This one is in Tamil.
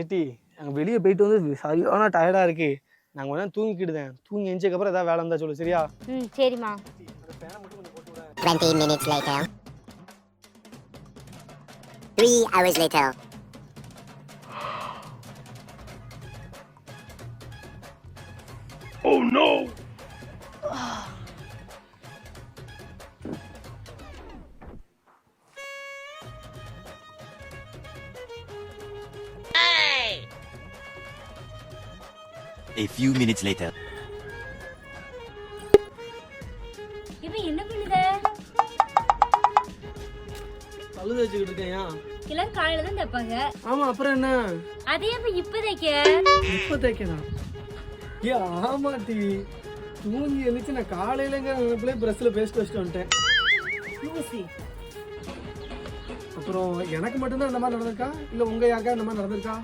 ஏட்டி நாங்கள் வெளியே போயிட்டு வந்து சரியான டயர்டாக இருக்கு. நாங்கள் கொஞ்சம் தூங்கிக்கிடுதேன். தூங்கி எஞ்சதுக்கப்புறம் ஏதாவது வேலை இருந்தால் சொல்லு சரியா? சரிம்மா. 20 minutes later. 3 hours later. Oh no! A few minutes later. இப்போ என்ன பண்ணுத? பல்லு தேய்ச்சிக்கிட்டு இருக்கேன். எல்லாம் காலையில தான் தேய்ப்பாங்க. ஆமா, அப்புறம் என்ன? அதே இப்ப தேய்க்க. இப்ப தேய்க்கணும். ஆமாட்டி, தூங்கி எழுந்துச்சு நான் காலையிலங்க நினைப்பிலே பிரஸ்ல பேஸ்ட் வச்சுட்டு வந்துட்டேன். அப்புறம் எனக்கு மட்டும்தான் இந்த மாதிரி நடந்திருக்கா இல்ல உங்க யாருக்கா இந்த மாதிரி நடந்திருக்கா?